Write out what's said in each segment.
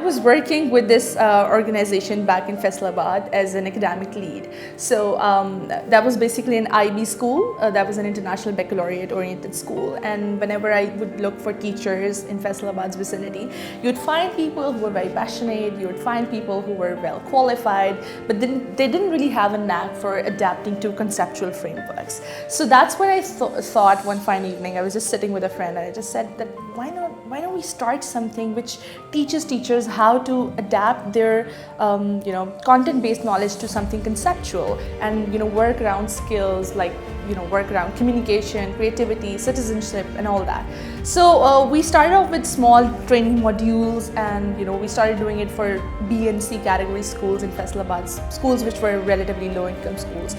was working with this organization back in Faisalabad as an academic lead. So that was basically an IB school. That was an international baccalaureate oriented school. And whenever I would look for teachers in Faisalabad's vicinity, you'd find people who were very passionate, you would find people who were well qualified, but they didn't really have a knack for adapting to conceptual frameworks. So that's what I thought one fine evening. I was just sitting with a friend and I just said that why don't we start something which teaches teachers how to adapt their content-based knowledge to something conceptual, and work around skills like work around communication, creativity, citizenship, and all that. So we started off with small training modules, and we started doing it for B and C category schools in Faisalabad, schools which were relatively low-income schools.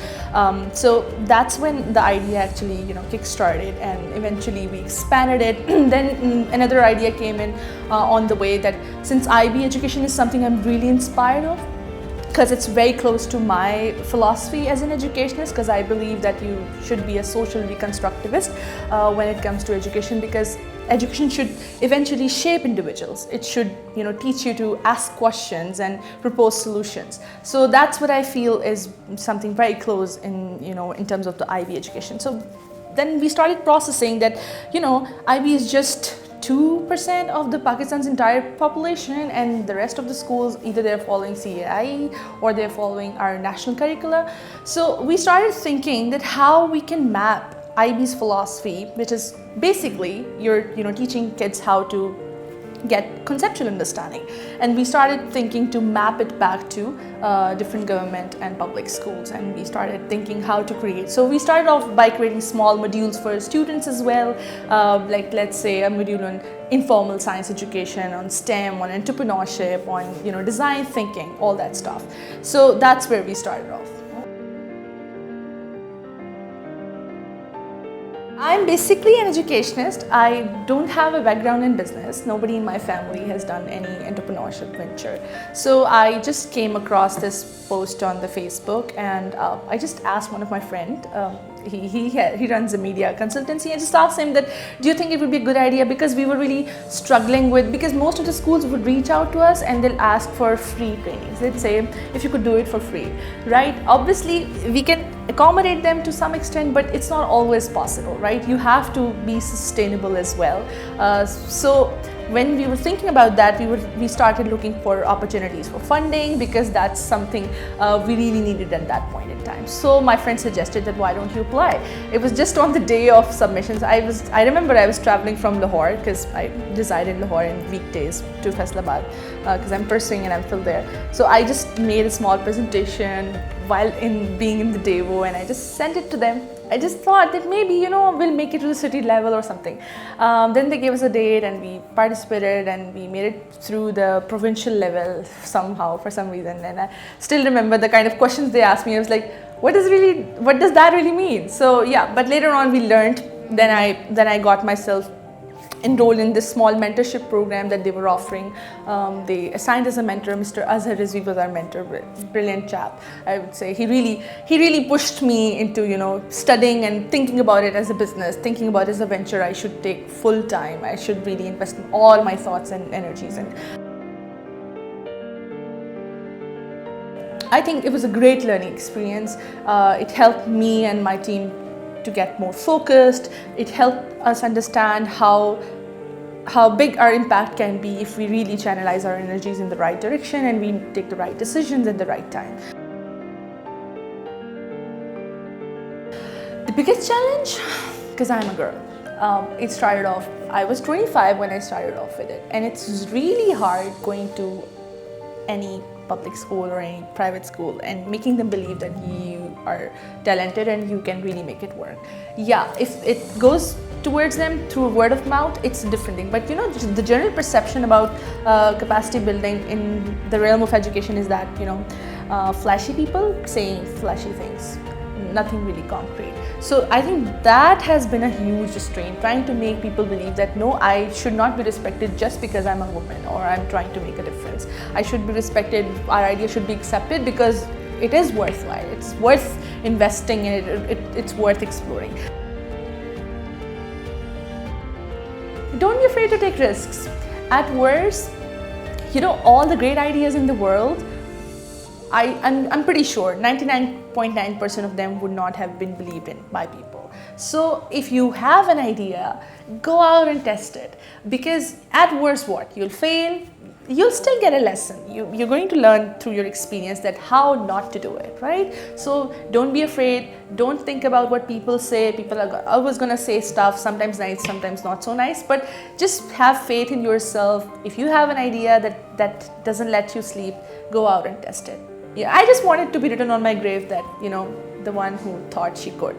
So that's when the idea actually kick-started, and eventually we expanded it. Then another idea came in on the way, that since IB education is something I'm really inspired of, because it's very close to my philosophy as an educationist, because I believe that you should be a social reconstructivist when it comes to education, because education should eventually shape individuals. It should teach you to ask questions and propose solutions. So that's what I feel is something very close in terms of the IB education. So then we started processing that IB is just 2% of the Pakistan's entire population, and the rest of the schools, either they're following CAI or they're following our national curricula. So we started thinking that how we can map IB's philosophy, which is basically you're teaching kids how to get conceptual understanding, and we started thinking to map it back to different government and public schools, and we started thinking how to create. So we started off by creating small modules for students as well, like let's say a module on informal science education, on STEM, on entrepreneurship, on design thinking, all that stuff. So that's where we started off. I'm basically an educationist. I don't have a background in business. Nobody in my family has done any entrepreneurship venture. So I just came across this post on the Facebook, and I just asked one of my friends, he runs a media consultancy, and just asked him that, do you think it would be a good idea? Because we were really struggling with, because most of the schools would reach out to us and they'll ask for free trainings. They'd say, if you could do it for free, right? Obviously, we can accommodate them to some extent, but it's not always possible, right? You have to be sustainable as well. So when we were thinking about that, we started looking for opportunities for funding, because that's something we really needed at that point in time. So my friend suggested that why don't you apply? It was just on the day of submissions. I remember I was traveling from Lahore, because I reside in Lahore in weekdays, to Faisalabad, because I'm pursuing and I'm still there. So I just made a small presentation while being in the Devo, and I just sent it to them. I just thought that maybe we'll make it to the city level or something. Then they gave us a date, and we participated, and we made it through the provincial level somehow, for some reason. And I still remember the kind of questions they asked me. I was like, what does that really mean? So yeah, but later on we learned. Then I got myself enrolled in this small mentorship program that they were offering. They assigned us a mentor. Mr. Azhar Rizvi was our mentor, brilliant chap, I would say. He really pushed me into studying and thinking about it as a business, thinking about it as a venture I should take full time. I should really invest in all my thoughts and energies. And I think it was a great learning experience. It helped me and my team to get more focused. It helped us understand how big our impact can be if we really channelize our energies in the right direction and we take the right decisions at the right time. The biggest challenge, because I'm a girl, it started off, I was 25 when I started off with it, and it's really hard going to any public school or any private school and making them believe that you are talented and you can really make it work. Yeah, if it goes towards them through word of mouth, it's a different thing. But the general perception about capacity building in the realm of education is that flashy people saying flashy things, nothing really concrete. So I think that has been a huge restraint, trying to make people believe that no, I should not be respected just because I'm a woman or I'm trying to make a difference. I should be respected, our idea should be accepted because it is worthwhile, it's worth investing in it, it's worth exploring. Don't be afraid to take risks. At worst, you know, all the great ideas in the world, I'm pretty sure 99.9% of them would not have been believed in by people. So if you have an idea, go out and test it, because at worst what? You'll fail, you'll still get a lesson. You're going to learn through your experience that how not to do it, right? So don't be afraid, don't think about what people say. People are always going to say stuff, sometimes nice, sometimes not so nice, but just have faith in yourself. If you have an idea that doesn't let you sleep, go out and test it. Yeah, I just want it to be written on my grave that, you know, the one who thought she could.